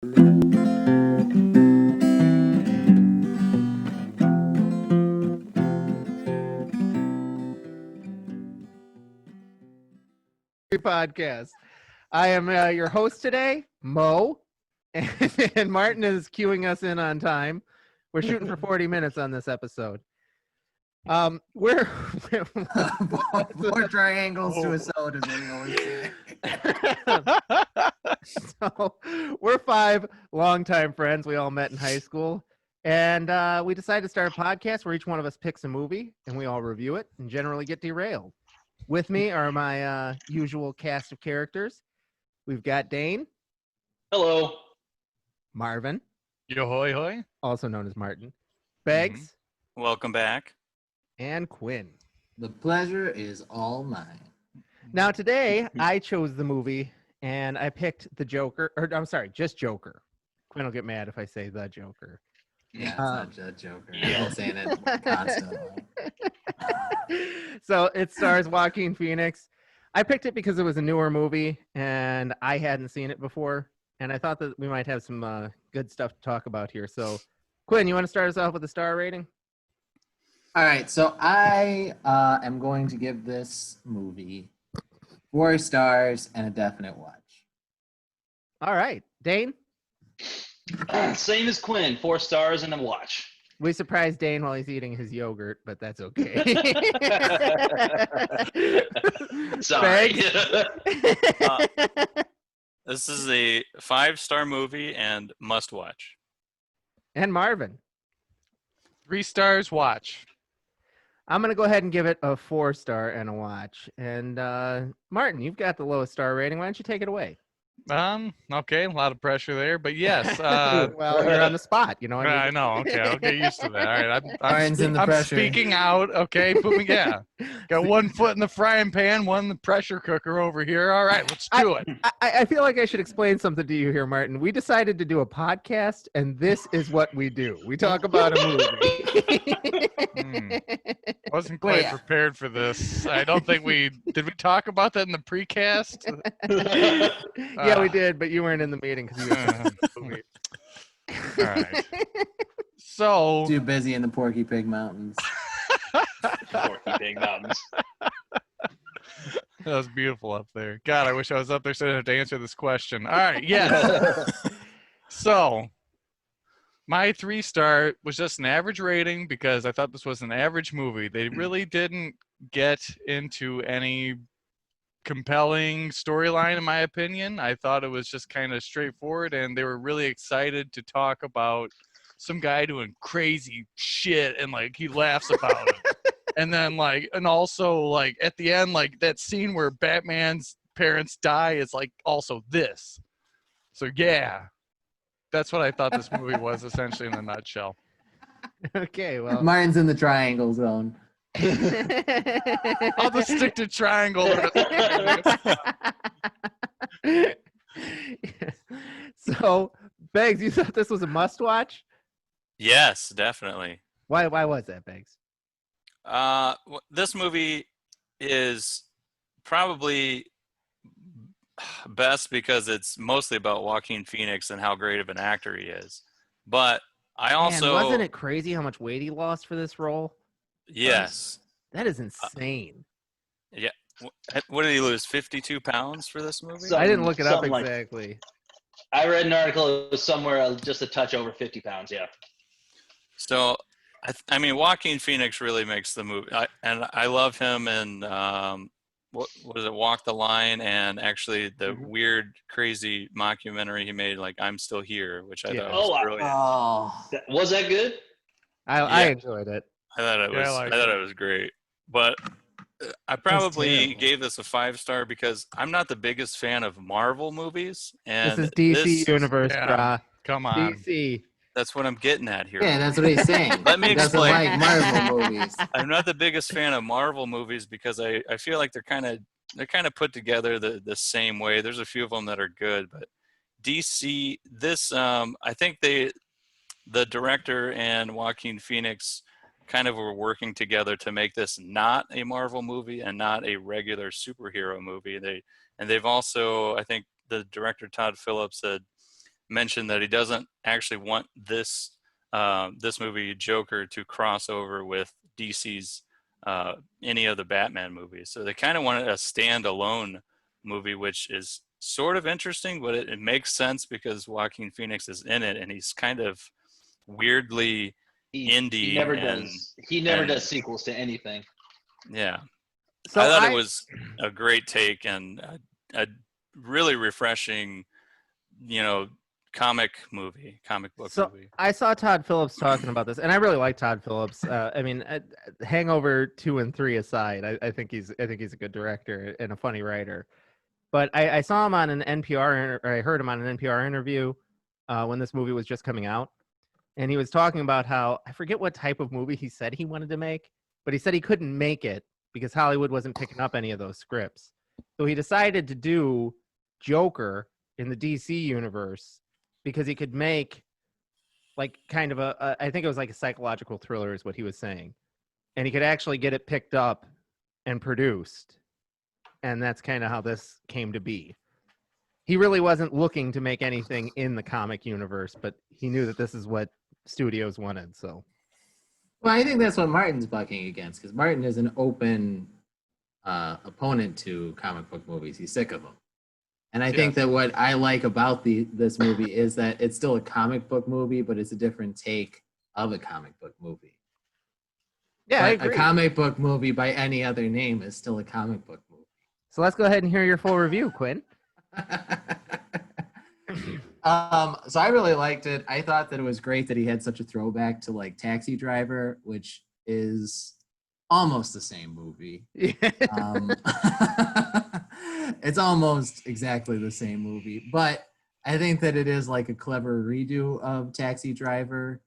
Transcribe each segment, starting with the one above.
Podcast. I am your host today, Mo, and Martin is queuing us in on time. We're shooting for 40 minutes on this episode. We're Four triangles to a soda, as we always say. So we're five longtime friends. We all met in high school, and we decided to start a podcast where each one of us picks a movie and we all review it and generally get derailed. With me are my usual cast of characters. We've got Dane. Hello. Marvin. Yo hoy hoy. Also known as Martin. Beggs. Welcome back. And Quinn. The pleasure is all mine. Now today, I chose the movie, and I picked the Joker. Or I'm sorry, just Joker. Quinn will get mad if I say the Joker. Yeah, it's not just Joker. I'm saying it constantly. So it stars Joaquin Phoenix. I picked it because it was a newer movie, and I hadn't seen it before, and I thought that we might have some good stuff to talk about here. So, Quinn, you want to start us off with a star rating? All right, so I am going to give this movie 4 stars and a definite watch. All right. Dane? Same as Quinn, 4 stars and a watch. We surprised Dane while he's eating his yogurt, but that's okay. Sorry. This is a 5-star movie and must watch. And Marvin? 3 stars, watch. I'm going to go ahead and give it a 4-star and a watch. And Martin, you've got the lowest star rating. Why don't you take it away? Okay, a lot of pressure there, but yes. Well, you're on the spot, you know. I know. Okay, I'll get used to that. All right, I'm pressure. speaking out. Okay, put me. Yeah, got one foot in the frying pan, one in the pressure cooker over here. All right, let's do it. I feel like I should explain something to you here, Martin. We decided to do a podcast, and this is what we do. We talk about a movie. Wasn't quite prepared for this. I don't think did we talk about that in the precast? Yeah, we did, but you weren't in the meeting because you were all right. So too busy in the Porky Pig Mountains. Porky Pig Mountains. That was beautiful up there. God, I wish I was up there so I didn't have to answer this question. All right, yes. So my 3-star was just an average rating because I thought this was an average movie. They really didn't get into any compelling storyline, in my opinion. I thought it was just kind of straightforward, and they were really excited to talk about some guy doing crazy shit, and like he laughs about it. And then and also at the end, that scene where Batman's parents die is also this. So yeah, that's what I thought this movie was essentially in a nutshell. Okay, well, Mine's in the triangle zone. I'll just stick to triangle. So, Beggs, you thought this was a must-watch? Yes, definitely. Why was that, Beggs? This movie is probably best because it's mostly about Joaquin Phoenix and how great of an actor he is. But I also... Man, wasn't it crazy how much weight he lost for this role? Yes. That is insane. Yeah. What did he lose? 52 pounds for this movie? I didn't look it up something exactly. I read an article. It was somewhere just a touch over 50 pounds. Yeah. So, I mean, Joaquin Phoenix really makes the movie. I love him in, what is it, Walk the Line, and actually the weird, crazy mockumentary he made, I'm Still Here, which I thought was brilliant. Was that good? I enjoyed it. I thought it was great. But I probably gave this a 5-star because I'm not the biggest fan of Marvel movies. And this is DC Universe, brah. Come on. DC. That's what I'm getting at here. Yeah, that's what he's saying. Let me explain. Doesn't like Marvel movies. I'm not the biggest fan of Marvel movies because I feel like they're kind of put together the same way. There's a few of them that are good, but DC, I think the director and Joaquin Phoenix kind of were working together to make this not a Marvel movie and not a regular superhero movie. They've also, I think the director Todd Phillips said mentioned that he doesn't actually want this this movie Joker to cross over with DC's any of the Batman movies. So they kind of wanted a standalone movie, which is sort of interesting, but it makes sense because Joaquin Phoenix is in it, and he's kind of weirdly indie. He never and- does sequels to anything. Yeah. So I thought it was a great take and a really refreshing, comic book So movie. I saw Todd Phillips talking about this, and I really like Todd Phillips. I mean, Hangover 2 and 3 aside, I think he's a good director and a funny writer. But I saw him on an NPR, or I heard him on an NPR interview when this movie was just coming out, and he was talking about how, I forget what type of movie he said he wanted to make, but he said he couldn't make it because Hollywood wasn't picking up any of those scripts. So he decided to do Joker in the DC universe because he could make like kind of I think it was like a psychological thriller is what he was saying. And he could actually get it picked up and produced. And that's kind of how this came to be. He really wasn't looking to make anything in the comic universe, but he knew that this is what studios wanted. So, Well, I think that's what Martin's bucking against, because Martin is an open opponent to comic book movies. He's sick of them. And I think that what I like about this movie is that it's still a comic book movie, but it's a different take of a comic book movie. yeah, I But agree. a comic book movie by any other name is still a comic book movie. So let's go ahead and hear your full review, Quinn. So I really liked it. I thought that it was great that he had such a throwback to like Taxi Driver, which is almost the same movie. Um, it's almost exactly the same movie, but I think that it is like a clever redo of Taxi Driver.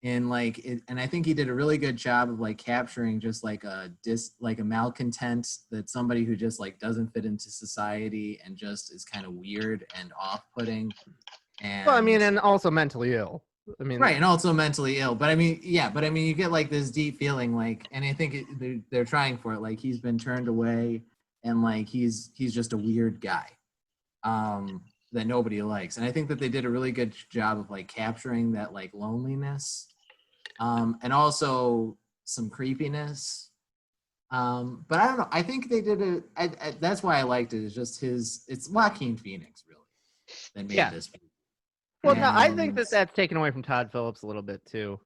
And like it, and I think he did a really good job of like capturing just like a malcontent, that somebody who just like doesn't fit into society and just is kind of weird and off-putting. And Well, I mean, and also mentally ill. I mean, right, and also mentally ill. But I mean, you get like this deep feeling, like, and I think they're trying for it. Like he's been turned away, and like he's just a weird guy that nobody likes. And I think that they did a really good job of like capturing that like loneliness, and also some creepiness. But I don't know. I think they did it. That's why I liked it. Is just it's Joaquin Phoenix really that made this movie. well, no, I think And- that that's taken away from Todd Phillips a little bit too.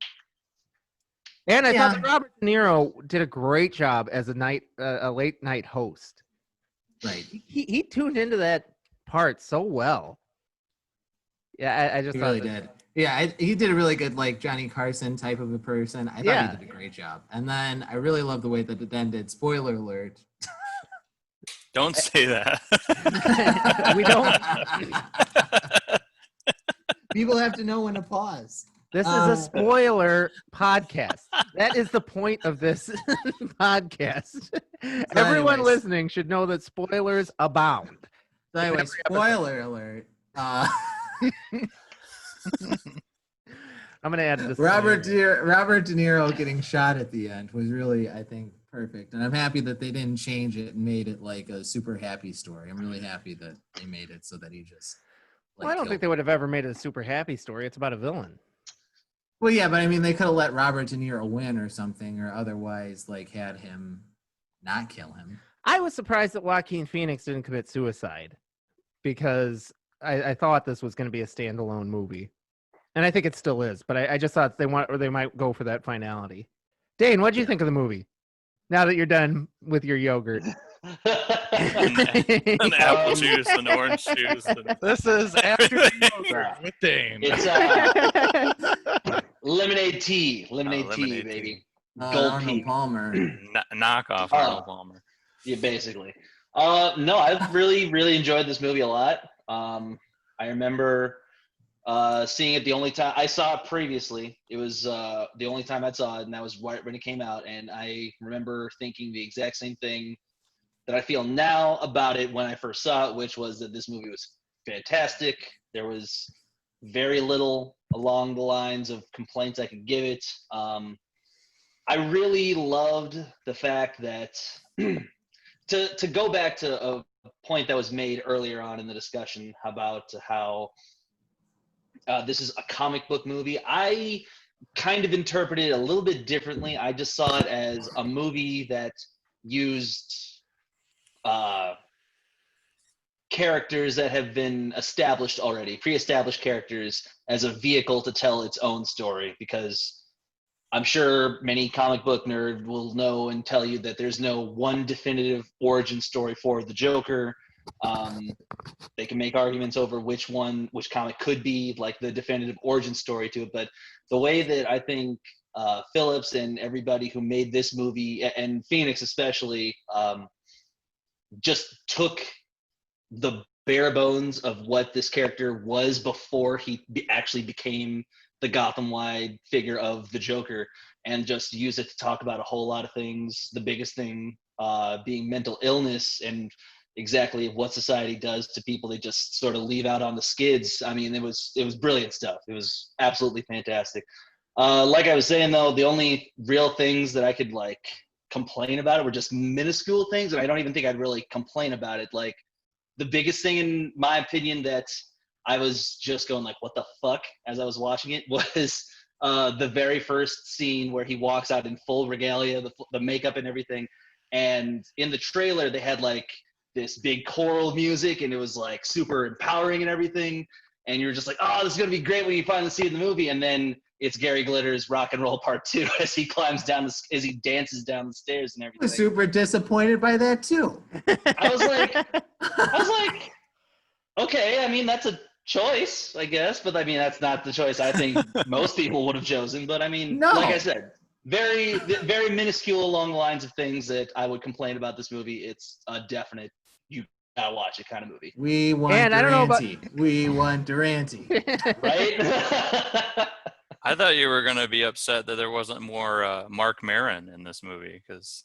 And I thought that Robert De Niro did a great job as a late night host. Right. He tuned into that part so well. Yeah, I just He thought really did. Yeah, he did a really good like Johnny Carson type of a person. I thought he did a great job. And then I really love the way that it ended. Spoiler alert. Don't say that. We don't. People have to know when to pause. This is a spoiler podcast. That is the point of this podcast. Everyone anyways. listening should know that spoilers abound. So anyway, spoiler alert. I'm gonna add this. Robert De Niro getting shot at the end was really, I think, perfect. And I'm happy that they didn't change it and made it like a super happy story. I'm really happy that they made it so that he just Well, I don't think they would have ever made it a super happy story. It's about a villain. Well, yeah, but I mean, they could have let Robert De Niro win or something, or otherwise, like, had him not kill him. I was surprised that Joaquin Phoenix didn't commit suicide because I thought this was going to be a standalone movie, and I think it still is. But I just thought they might go for that finality. Dane, what do you think of the movie? Now that you're done with your yogurt. An apple juice, an orange juice. This is After Yogurt with Dane. It's lemonade tea. Lemonade tea, lemonade baby. Oh, Gold Arnold Peak. Palmer. Knockoff Oh. Arnold Palmer. Yeah, basically. No, I really enjoyed this movie a lot. I remember seeing it the only time I saw it previously. It was the only time I saw it, and that was right when it came out. And I remember thinking the exact same thing that I feel now about it when I first saw it, which was that this movie was fantastic. There was very little along the lines of complaints I could give it. I really loved the fact that to go back to point that was made earlier on in the discussion about how this is a comic book movie. I kind of interpreted it a little bit differently. I just saw it as a movie that used characters that have been established already, pre-established characters, as a vehicle to tell its own story, because I'm sure many comic book nerd will know and tell you that there's no one definitive origin story for the Joker. They can make arguments over which comic could be like the definitive origin story to it, but the way that I think Phillips and everybody who made this movie, and Phoenix especially, just took the bare bones of what this character was before he actually became the Gotham-wide figure of the Joker, and just use it to talk about a whole lot of things. The biggest thing being mental illness and exactly what society does to people they just sort of leave out on the skids. I mean, it was brilliant stuff. It was absolutely fantastic. Like I was saying though, the only real things that I could like complain about it were just minuscule things, and I don't even think I'd really complain about it. Like the biggest thing in my opinion that I was just going like, what the fuck, as I was watching it, was the very first scene where he walks out in full regalia, the makeup and everything. And in the trailer, they had like this big choral music, and it was like super empowering and everything. And you're just like, oh, this is gonna be great when you finally see it in the movie. And then it's Gary Glitter's Rock and Roll Part 2 as he climbs down as he dances down the stairs and I everything. was super disappointed by that too. I was like, okay, I mean, that's a choice, I guess, but I mean, that's not the choice I think most people would have chosen. But I mean, No. like I said, very, very minuscule along the lines of things that I would complain about this movie. It's a definite, you gotta watch it kind of movie. We want And I don't know about- Durante. We want Durante. Right? I thought you were going to be upset that there wasn't more Marc Maron in this movie, because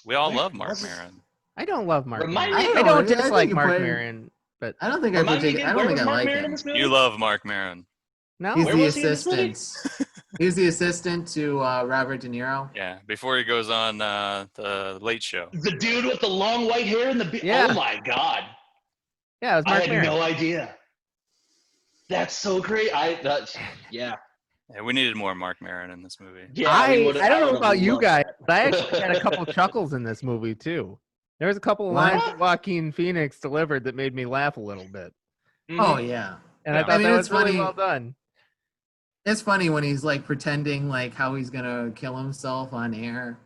we all love Marc Maron. I don't love Marc Remind Maron. me- I don't I think dislike you Marc put- Maron, but I don't think I Remind me again, I where don't was think I Marc like Maron in him. this movie? You love Marc Maron. no. He's Where the was he in this movie? assistant. He's the assistant to Robert De Niro. Yeah, before he goes on the Late Show. The dude with the long white hair and the Yeah. oh my god, Yeah, it was I Marc had Maron. no idea. That's so great. Yeah. Yeah, we needed more Marc Maron in this movie. Yeah, I would've- don't know would've about you loved guys, that. but I actually had a couple chuckles in this movie too. There was a couple of What? lines that Joaquin Phoenix delivered that made me laugh a little bit, Oh yeah. and Yeah. I thought I mean, that it's was really funny. well done. It's funny when he's like pretending like how he's gonna kill himself on air.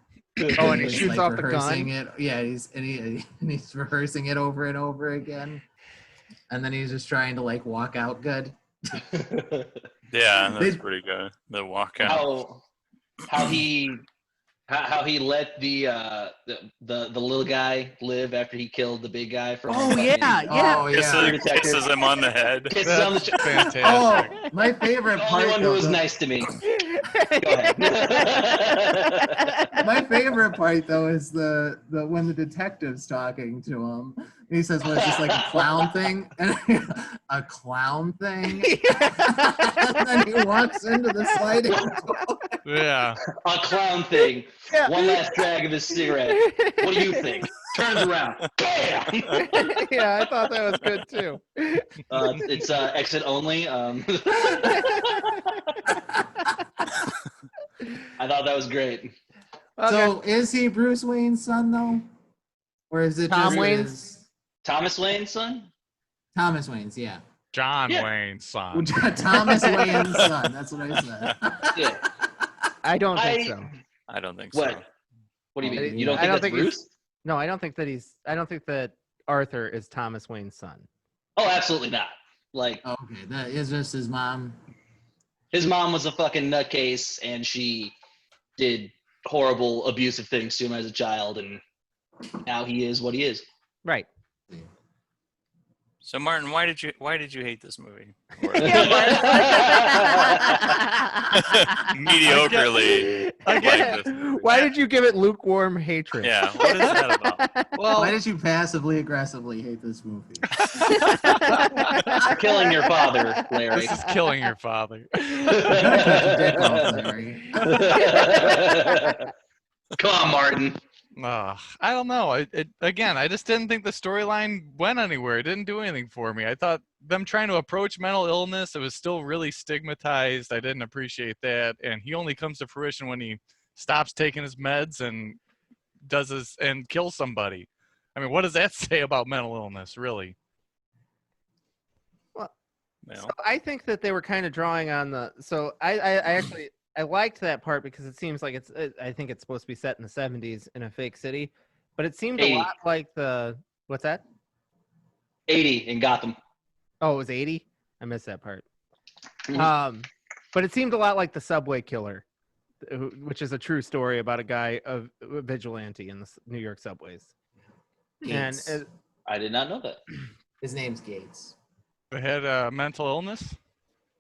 Oh, and he He's, shoots like, off the rehearsing gun. it. Yeah, he's rehearsing it over and over again, and then he's just trying to like walk out good. Yeah, that's They- pretty good. The walkout. how he let the little guy live after he killed the big guy from Oh yeah, yeah. Oh yeah. Kisses him on the head. Kisses on the That's fantastic. Oh, my favorite the part. only one who though, was the- nice to me. Go ahead. My favorite part though is the when the detective's talking to him. And he says, "Well, it's just like a clown thing," and a clown thing. And then he walks into the sliding door. Yeah. A clown thing. Yeah. One last drag of his cigarette. What do you think? Turns around. Bam! Yeah, I thought that was good too. It's exit only. I thought that was great. Okay. So, is he Bruce Wayne's son though, or is it Tom just Wayne's? his- Thomas Wayne's son? Thomas Wayne's? Yeah, John Yeah. Wayne's son. Thomas Wayne's son. That's what I said. Yeah. I don't think I- so. I don't think What? so. What do you Oh, mean? yeah. You don't I think don't that's think he's- Bruce? No, I don't think that Arthur is Thomas Wayne's son. Oh, absolutely not. Like, Okay, that is just his mom. his mom was a fucking nutcase, and she did horrible, abusive things to him as a child, and now he is what he is. Right. So Martin, why did you hate this movie? Or- Mediocrely. like this movie. Why did you give it lukewarm hatred? Yeah, what is that about? Why did you passively aggressively hate this movie? Killing your father, Larry. This is killing your father. Dick off, Larry. Come on, Martin. I don't know. Again, I just didn't think the storyline went anywhere. It didn't do anything for me. I thought them trying to approach mental illness, it was still really stigmatized. I didn't appreciate that. And he only comes to fruition when he stops taking his meds and and kills somebody. I mean, what does that say about mental illness, really? Well, You know? so I think that they were kind of drawing on the. So I actually I liked that part because it seems like I think it's supposed to be set in the 70s in a fake city, but it seemed a 80. lot like what's that? 80 in Gotham. Oh, it was 80. I missed that part. Mhm. But it seemed a lot like the Subway Killer, which is a true story about a guy of a vigilante in the New York subways. Gates. And I did not know that. His name's Gates. They had mental illness?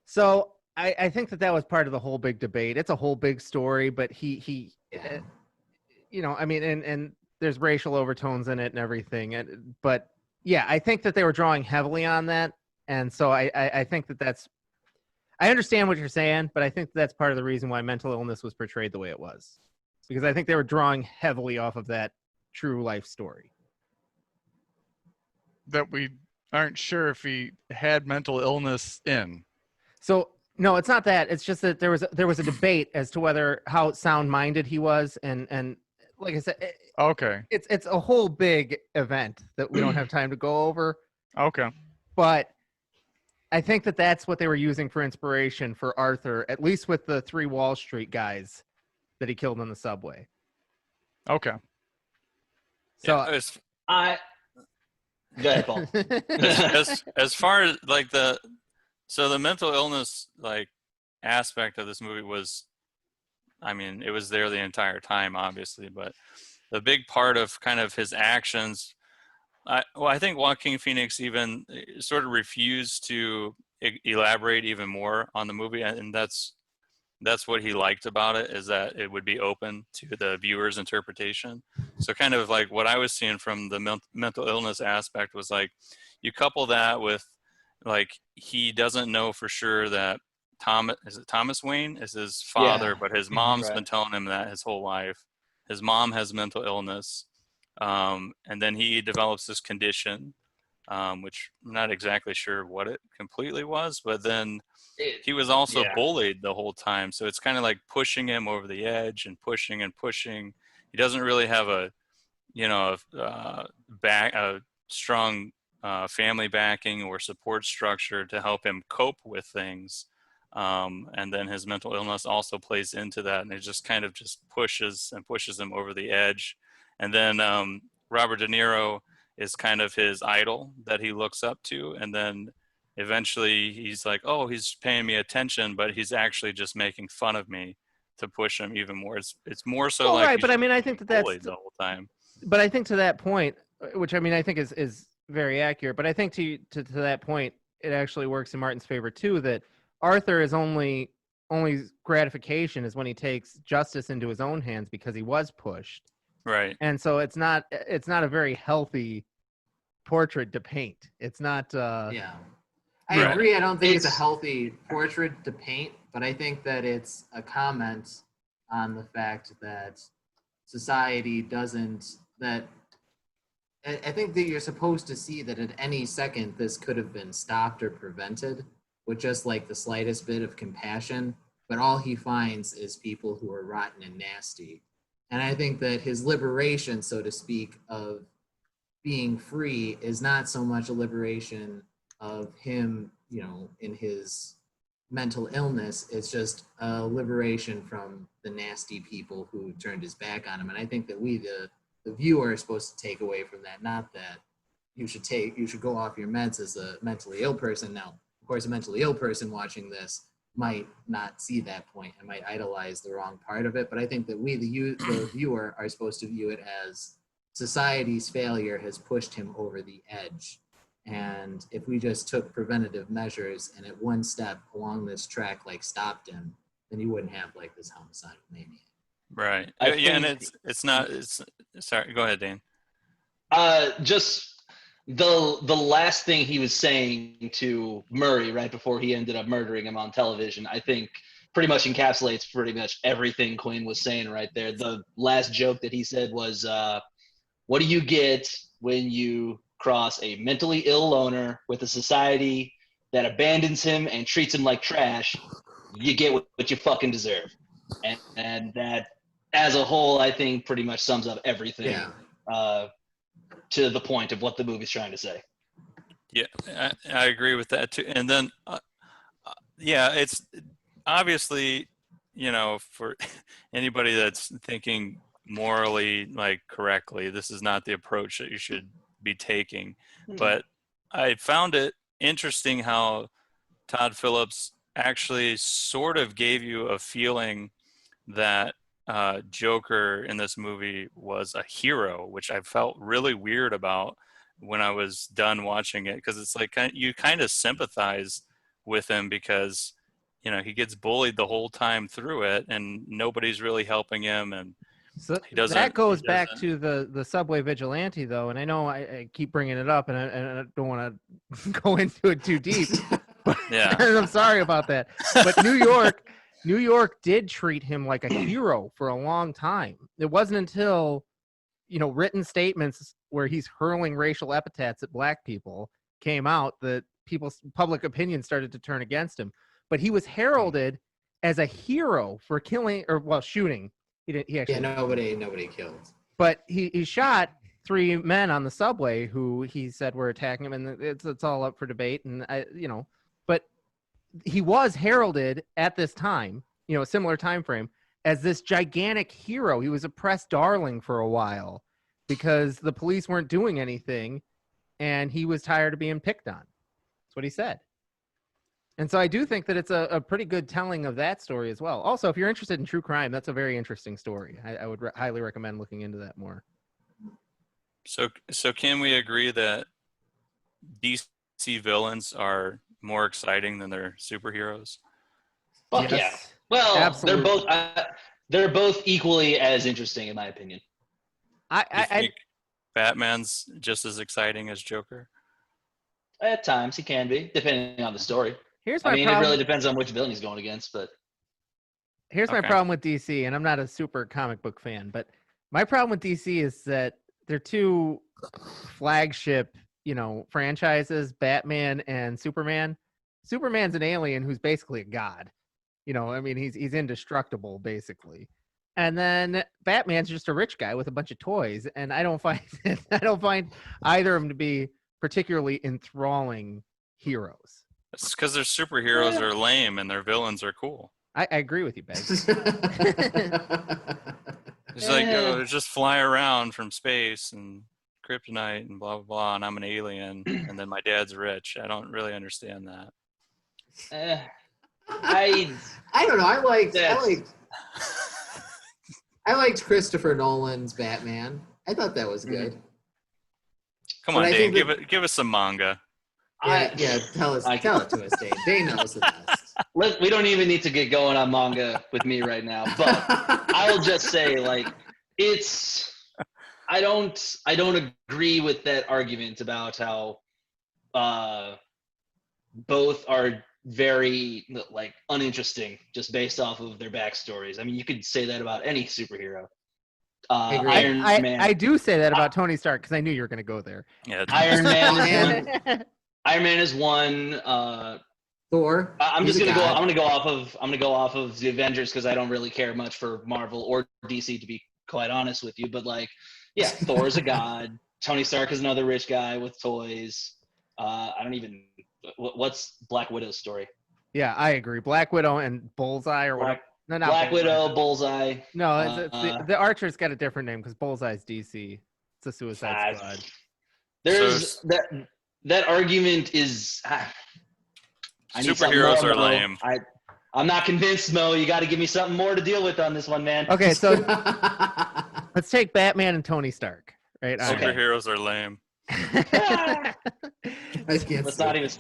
so I think that was part of the whole big debate. It's a whole big story, but he Yeah. I mean, and there's racial overtones in it and everything. But yeah, I think that they were drawing heavily on that. And so I think that's, I understand what you're saying, but I think that's part of the reason why mental illness was portrayed the way it was, because I think they were drawing heavily off of that true life story. That we aren't sure if he had mental illness in. So no, it's not that. It's just that there was a debate as to how sound-minded he was, and like I said, Okay. it's a whole big event that we don't have time to go over. Okay. But I think that that's what they were using for inspiration for Arthur, at least with the 3 Wall Street guys that he killed on the subway. Okay. So Yeah, Go ahead, Paul. as far as like the mental illness like aspect of this movie was, I mean, it was there the entire time, obviously, but the big part of kind of his actions, I think Joaquin Phoenix even sort of refused to elaborate even more on the movie, and that's what he liked about it, is that it would be open to the viewer's interpretation. So kind of like what I was seeing from the mental illness aspect was like, you couple that with like, he doesn't know for sure that Thomas Wayne is his father, Yeah. but his mom's Right. been telling him that his whole life. His mom has mental illness. And then he develops this condition, which I'm not exactly sure what it completely was, but then he was also Yeah. bullied the whole time. So it's kind of like pushing him over the edge and pushing and pushing. He doesn't really have a strong family backing or support structure to help him cope with things. And then his mental illness also plays into that, and it just kind of just pushes and pushes him over the edge. And then Robert De Niro is kind of his idol that he looks up to, and then eventually he's like, oh, he's paying me attention, but he's actually just making fun of me to push him even more. It's more so like right, but I mean, I think that's bullied the whole time. But I think to that point, which I mean, I think is very accurate. But I think to that point, it actually works in Martin's favor too. That Arthur is only gratification is when he takes justice into his own hands because he was pushed, Right. and so it's not a very healthy portrait to paint. It's not. Yeah. I Right. agree. I don't think it's a It's- healthy portrait to paint, but I think that it's a comment on the fact that society doesn't, that I think that you're supposed to see that at any second this could have been stopped or prevented with just like the slightest bit of compassion, but all he finds is people who are rotten and nasty. And I think that his liberation, so to speak, of being free is not so much a liberation of him, you know, in his mental illness. It's just a liberation from the nasty people who turned his back on him. And I think that we, the viewer, are supposed to take away from that, not that you should go off your meds as a mentally ill person. Now, of course, a mentally ill person watching this might not see that point and might idolize the wrong part of it. But I think that we, the viewer, are supposed to view it as society's failure has pushed him over the edge. And if we just took preventative measures and at one step along this track, like stopped him, then he wouldn't have like this homicidal mania. Right. I Yeah, and think- it's not. It's sorry. Go ahead, Dane. Just the last thing he was saying to Murray right before he ended up murdering him on television, I think pretty much encapsulates pretty much everything Quinn was saying right there. The last joke that he said was, what do you get when you cross a mentally ill loner with a society that abandons him and treats him like trash? You get what you fucking deserve. And that, as a whole, I think pretty much sums up everything to the point of what the movie's trying to say. Yeah, I agree with that too. And then, yeah, it's obviously, for anybody that's thinking morally like correctly, this is not the approach that you should be taking. But I found it interesting how Todd Phillips actually sort of gave you a feeling that Joker in this movie was a hero, which I felt really weird about when I was done watching it, because it's like you kind of sympathize with him because he gets bullied the whole time through it and nobody's really helping him, and so that goes back to the subway vigilante though, and I know I keep bringing it up and I don't want to go into it too deep, but yeah. I'm sorry about that, but New York did treat him like a hero for a long time. It wasn't until written statements where he's hurling racial epithets at black people came out that people's public opinion started to turn against him. But he was heralded as a hero for shooting. He actually nobody killed. But he shot 3 men on the subway who he said were attacking him, and it's all up for debate. And but he was heralded at this time, a similar time frame, as this gigantic hero. He was a press darling for a while because the police weren't doing anything and he was tired of being picked on. That's what he said. And so I do think that it's a pretty good telling of that story as well. Also, if you're interested in true crime, that's a very interesting story. I would highly recommend looking into that more. So can we agree that DC villains are more exciting than their superheroes? Fuck Yes. yeah. Well, Absolutely. they're both equally as interesting in my opinion. You think Batman's just as exciting as Joker? At times he can be, depending on the story. Here's my problem. It really depends on which villain he's going against, but Here's my problem with DC, and I'm not a super comic book fan, but my problem with DC is that they're two flagship, franchises, Batman and Superman. Superman's an alien who's basically a god. He's indestructible basically. And then Batman's just a rich guy with a bunch of toys, and I don't find either of them to be particularly enthralling heroes. It's because their superheroes are lame and their villains are cool. I agree with you, Beggs. It's like, just fly around from space and kryptonite and blah, blah, blah, and I'm an alien, and then my dad's rich. I don't really understand that. I don't know. I liked Christopher Nolan's Batman. I thought that was good. Come on, Dane, give us some manga. Tell it to us, Dane. Dane knows the best. We don't even need to get going on manga with me right now, but I will just say, I don't agree with that argument about how both are very uninteresting just based off of their backstories. I mean, you could say that about any superhero. Iron Man. I do say that about Tony Stark because I knew you were going to go there. Yeah, Iron Man is one. Iron Man is one. Thor. I'm gonna go off of the Avengers because I don't really care much for Marvel or DC, to be quite honest with you. But Thor's a god. Tony Stark is another rich guy with toys. What's Black Widow's story? Yeah, I agree. Black Widow and Bullseye or whatever. No, not Black Widow, Bullseye. No, the Archer's got a different name because Bullseye's DC. It's a Suicide Squad. There's that argument is. Superheroes are lame. I'm not convinced, Mo. You got to give me something more to deal with on this one, man. Okay, so let's take Batman and Tony Stark. Right? Superheroes are lame. Let's not even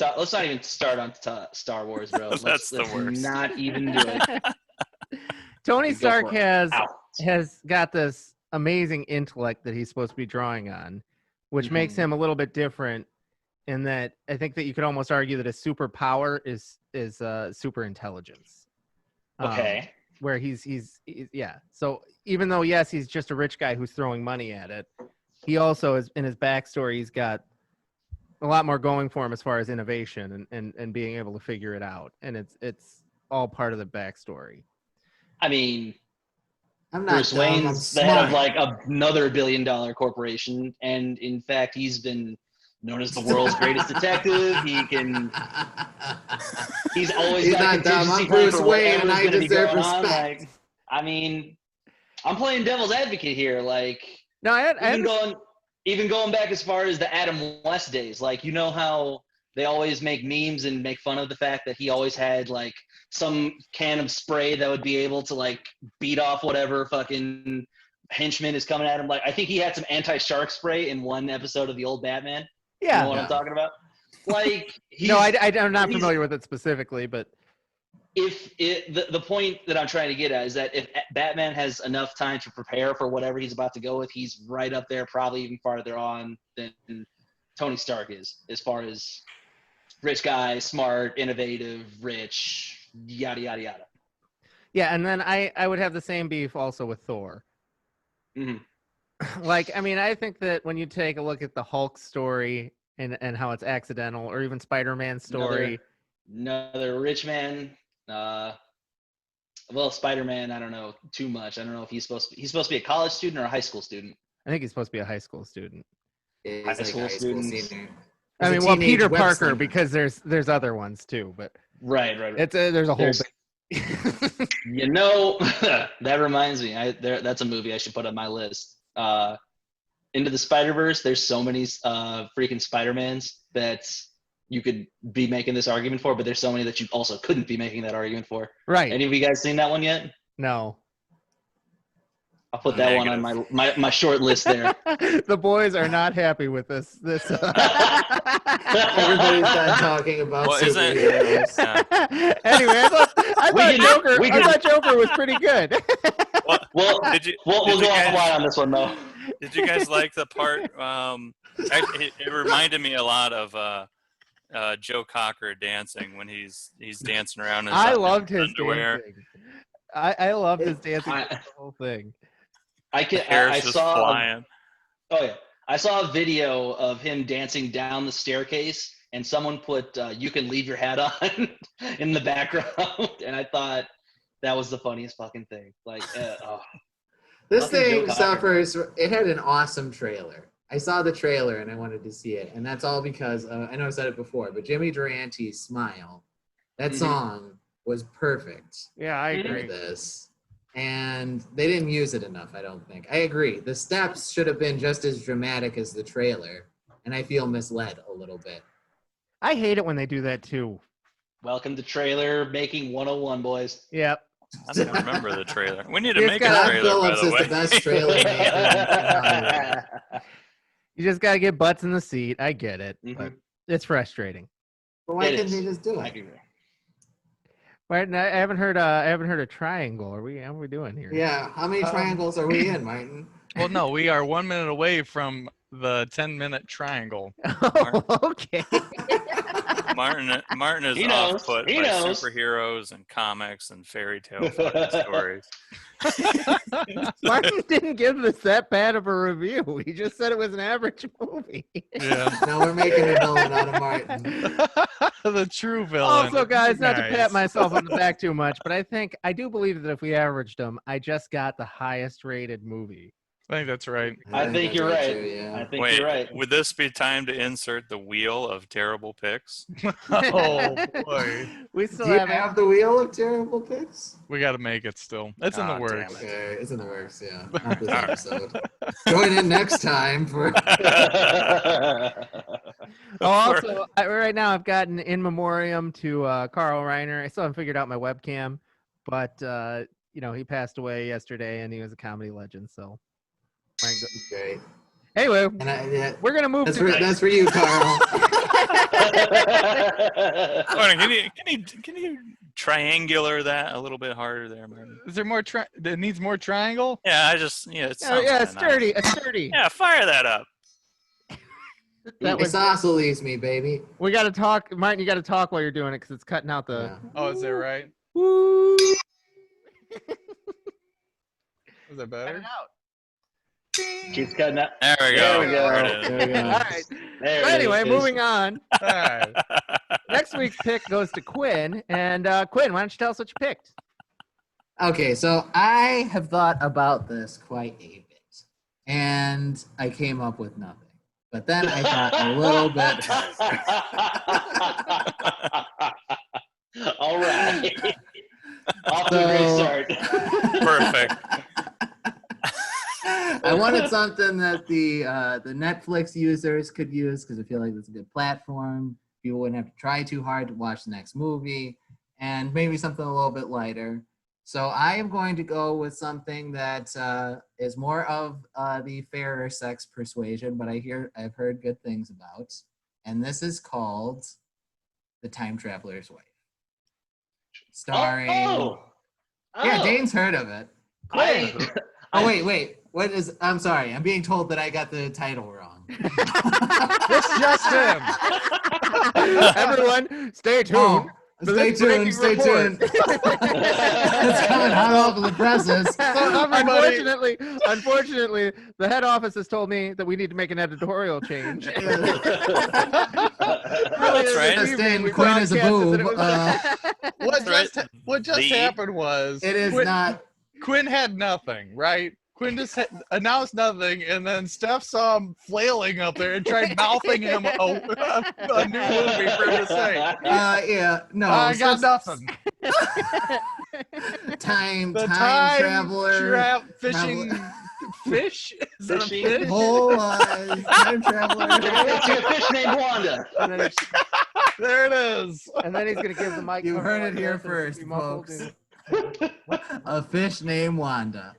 start on Star Wars, bro. That's the worst. Not even do it. Tony Stark has got this amazing intellect that he's supposed to be drawing on, which makes him a little bit different in that I think that you could almost argue that his superpower is super intelligence. Okay. Where he's yeah. So even though yes, he's just a rich guy who's throwing money at it, he also is in his backstory. He's got a lot more going for him as far as innovation and being able to figure it out, and it's all part of the backstory. I mean, I'm not Bruce dumb, I'm Wayne's the head of smart. like another billion-dollar corporation, and in fact, he's been known as the world's greatest detective. He's always He's got a not dumb. contingency I'm plan Bruce for Wayne, and whatever's I going to be deserve going on. respect. Like, I mean, I'm playing devil's advocate here. Like, No, even going back as far as the Adam West days. Like, you know how they always make memes and make fun of the fact that he always had like some can of spray that would be able to like beat off whatever fucking henchman is coming at him. Like, I think he had some anti-shark spray in one episode of the old Batman. yeah. You know what I'm talking about? Like, No, I'm not familiar with it specifically, but the point that I'm trying to get at is that if Batman has enough time to prepare for whatever he's about to go with, he's right up there, probably even farther on than Tony Stark is, as far as rich guy, smart, innovative, rich, yada yada yada. yeah. And then I would have the same beef also with Thor. Mm-hmm. Like, I mean, I think that when you take a look at the Hulk story and how it's accidental, or even Spider-Man's story, another rich man. Well, Spider-Man, I don't know too much. I don't know if he's supposed to be a college student or a high school student. I think he's supposed to be a high school student. Yeah, he's High like a school high school students. senior. I He's a mean, well, teenage Peter web Parker, slinger. because there's other ones too, but Right. there's a whole There's- big. You know, that reminds me. That's a movie I should put on my list. Into the Spider-Verse, there's so many freaking Spider-Mans that you could be making this argument for, but there's so many that you also couldn't be making that argument for. Right. Any of you guys seen that one yet? No. I'll put that one on my short list there. The boys are not happy with this. Everybody's done talking about Well, isn't- superheroes. Yeah. Anyway, I thought Joker was pretty good. Well, Did you? we'll did go you guys- offline on this one though. Did you guys like the part? It reminded me a lot of Joe Cocker dancing when he's dancing around. I loved his underwear. dancing. I loved his dancing. The whole thing. I Hair's just saw. flying. Oh yeah, I saw a video of him dancing down the staircase, and someone put "You Can Leave Your Hat On" in the background, and I thought that was the funniest fucking thing. Like, This Nothing thing Joe Cocker. suffers. It had an awesome trailer. I saw the trailer and I wanted to see it, and that's all because I know I said it before, but Jimmy Durante's "Smile," that Mhm. song was perfect Yeah, I for agree. this, and they didn't use it enough. I don't think. I agree. The steps should have been just as dramatic as the trailer, and I feel misled a little bit. I hate it when they do that too. welcome to trailer making 101, boys. Yep. I don't remember the trailer. We need to It's make got- a Todd trailer, Phillips by the is way. the best trailer maker. You just gotta get butts in the seat. I get it, Mhm. but it's frustrating. But why It couldn't is. they just do I it? agree. Right? I haven't heard. I haven't heard a triangle. How are we doing here? Yeah. How many triangles are we in, Martin? Well, no, we are 1 minute away from the 10-minute triangle. Oh, okay. Martin is He knows. off-put He by knows. superheroes and comics and fairy tale fucking stories. Martin didn't give this that bad of a review. He just said it was an average movie. Yeah. Now we're making a villain out of Martin. The true villain. Also, guys, not to pat Nice. myself on the back too much, but I do believe that if we averaged them, I just got the highest rated movie. I think that's right. I think that's you're right. too, yeah. I think Wait, you're right. would this be time to insert the wheel of terrible picks? Oh boy, We still Do you have have the wheel of terrible picks? we got to make it still. It's in the Ah, works. damn Okay, it's in the works, yeah. Not this episode. Join in next time for. Oh, also, right now I've gotten in memoriam to Carl Reiner. I still haven't figured out my webcam, but he passed away yesterday, and he was a comedy legend. So, Great. anyway, And we're gonna move that's to that's for you, Carl. Martin, can you triangular that a little bit harder there, Martin? Is there more? It needs more triangle. Yeah, it sounds kinda sturdy, nice. a sturdy. Yeah, fire that up. That was, Isosceles me, baby. we got to talk, Martin. You got to talk while you're doing it because it's cutting out the. Yeah. Oh, is that right? Woo. Is that Cut it better? out. Keeps cutting out. There we There go. we go. There it is. There we go. All right. There So it anyway, is. moving on. All right. Next week's pick goes to Quinn. And Quinn, why don't you tell us what you picked? Okay, so I have thought about this quite a bit, and I came up with nothing. But then I got a little bit. All right. Off to a great start. Perfect. I wanted something that the Netflix users could use because I feel like it's a good platform. People wouldn't have to try too hard to watch the next movie, and maybe something a little bit lighter. So I am going to go with something that is more of the fairer sex persuasion, but I've heard good things about, and this is called The Time Traveler's Wife, starring. Yeah, Dane's heard of it. Oh wait. What is? I'm sorry. I'm being told that I got the title wrong. It's just him. Everyone, stay tuned. Oh, for stay this tuned. breaking Stay report. tuned. It's coming hot off of the presses. Unfortunately, the head office has told me that we need to make an editorial change. That's right. Yes, Dane, Quinn is a boob. What just happened was It is not. Quinn had nothing, right? Quinn just announced nothing, and then Steph saw him flailing up there and tried mouthing him a new movie for him to say. Yeah, no. I got nothing. Time The traveler. fishing fish? Is that a Fishing? fish? Whole time traveler. It's a fish named Wanda. And then, There it is. and then he's gonna give the mic. You heard it here and first, be muffled folks. and- A fish named Wanda.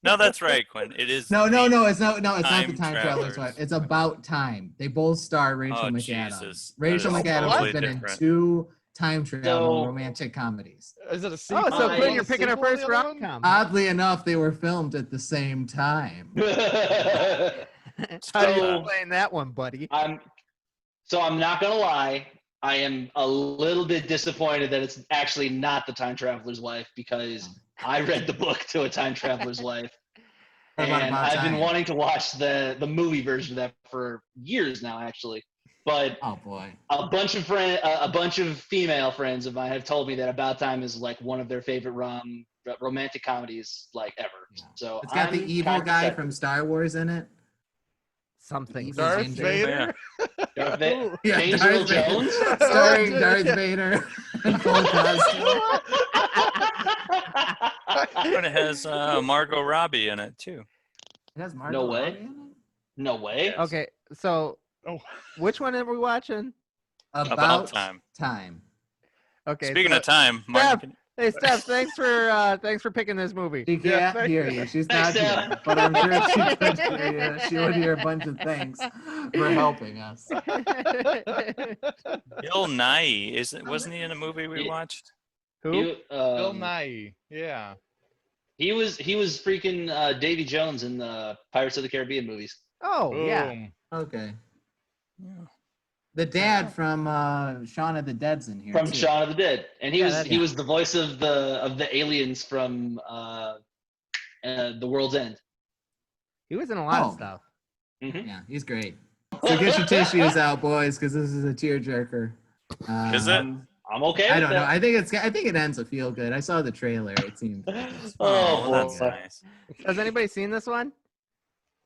No, that's right, Quinn. It is. No, it's not the Time time traveler's Travelers. wife. It's about time. They both star Rachel Oh, McAdams. Jesus. Rachel That is McAdams totally has been different. in 2 time travel So- romantic comedies. Is it a sequel? Oh, so I- Quinn, you're picking our Sequel to first the other one? rom-com. Oddly enough, they were filmed at the same time. How do you So- explain that one, buddy? I'm not gonna lie. I am a little bit disappointed that it's actually not The Time Traveler's Wife because I read the book to A Time Traveler's Wife, What about and About I've been Time? wanting to watch the movie version of that for years now, actually. But Oh boy. a bunch of female friends of mine have told me that About Time is like one of their favorite romantic comedies like ever. Yeah. So It's got the I'm evil kind of guy excited. from Star Wars in it. Something. Evil Darth ginger. Vader? Darth Vader. Yeah, James Darth Earl Vader. Jones. Starring Darth Vader in full costume. But it has Margot Robbie in it too. It has Margot No way. Robbie in it? No way. Okay, so Oh. which one are we watching? About Time. time. Okay. Speaking so, of time, Steph, Martin, hey Steph, thanks for picking this movie. She Yeah, can't hear you. She's Thanks, not here. Steph. But I'm sure she could hear you. She would hear a bunch of things for helping us. Bill Nye wasn't he in a movie we Yeah. watched? Who? Bill Nye. Yeah. He was freaking Davy Jones in the Pirates of the Caribbean movies. Oh yeah. Boom. Okay. Yeah. The dad from Shaun of the Dead's in here. From too. Shaun of the Dead, and he Yeah, was that's- he was the voice of the aliens from The World's End. He was in a lot Oh. of stuff. Yeah, he's great. So get your tissues out, boys, because this is a tearjerker. Is it? I'm okay. I with don't know. that. I think it ends a feel good. I saw the trailer. It seemed. Oh, that's boy. nice. Has anybody seen this one?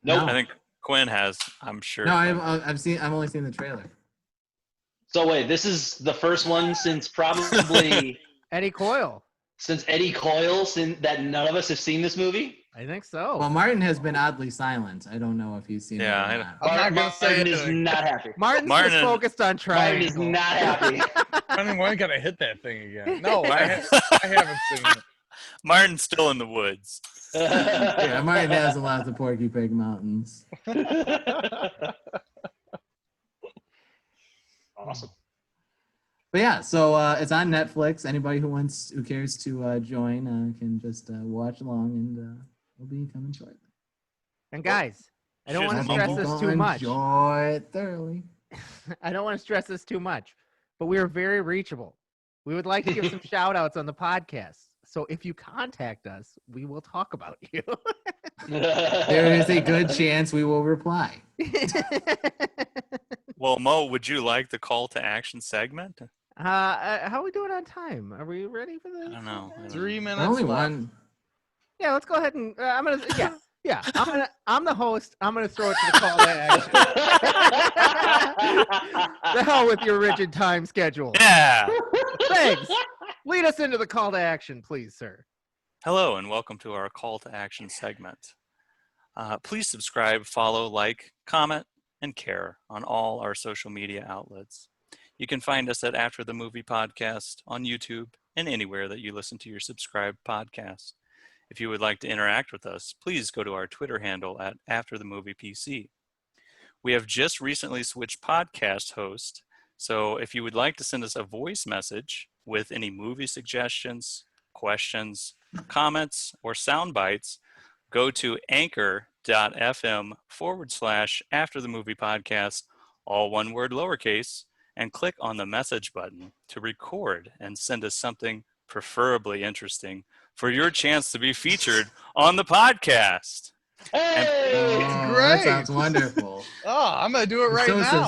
Nope. I think Quinn has. I'm sure. No, I've only seen the trailer. So wait, this is the first one since probably Eddie Coyle. since Eddie Coyle, since that none of us have seen this movie. I think so. Well, Martin has been oddly silent. I don't know if he's seen Yeah, it or I- not. I'm not gonna say Martin is anything. not happy. Martin's Martin- just focused on Martin is triangle. not happy. I mean, when can I hit that thing again? No, I haven't seen it. Martin's still in the woods. Yeah, Martin has a lot of Porky Pig Mountains. Awesome. But yeah, so it's on Netflix. Anybody who cares to join can just watch along, and we'll be coming shortly. And guys, I don't Should want to I stress mumble? this too much. Enjoy it thoroughly. I don't want to stress this too much, but we are very reachable. We would like to give some shout outs on the podcast. So if you contact us, we will talk about you. There is a good chance we will reply. Well, Mo, would you like the call to action segment? How are we doing on time? Are we ready for the? I don't know. 3 minutes Only left. one. Yeah, let's go ahead and I'm gonna. Yeah. I'm the host. I'm gonna throw it to the call to action. The hell with your rigid time schedule. Yeah. Thanks. Lead us into the call to action, please, sir. Hello, and welcome to our call to action segment. Please subscribe, follow, like, comment, and care on all our social media outlets. You can find us at After the Movie Podcast on YouTube and anywhere that you listen to your subscribed podcast. If you would like to interact with us, please go to our Twitter handle at After the Movie PC. We have just recently switched podcast host, so if you would like to send us a voice message with any movie suggestions, questions, comments, or sound bites, go to anchor.fm/After the Movie Podcast, all one word lowercase, and click on the message button to record and send us something preferably interesting for your chance to be featured on the podcast. Hey! Oh, great. that sounds wonderful. Oh, I'm gonna do it right So now.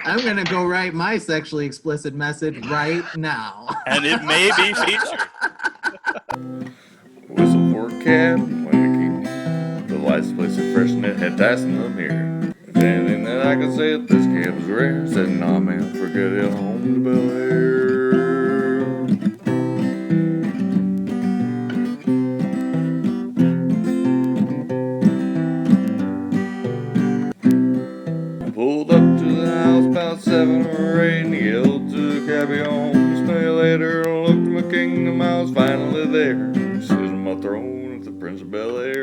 I'm gonna go write my sexually explicit message right now. And it may be featured. Whistle for a cab when they keep the lights place it fresh and it had dice in the mirror. If anything that I can say that this cab is rare, said nah man, forget it, home to Bel Air. I pulled up to the house about 7 or 8 and yelled to the cabbie home. Smell you later, looked to my kingdom, I was finally there. Sitting on my throne at the Prince of Bel Air.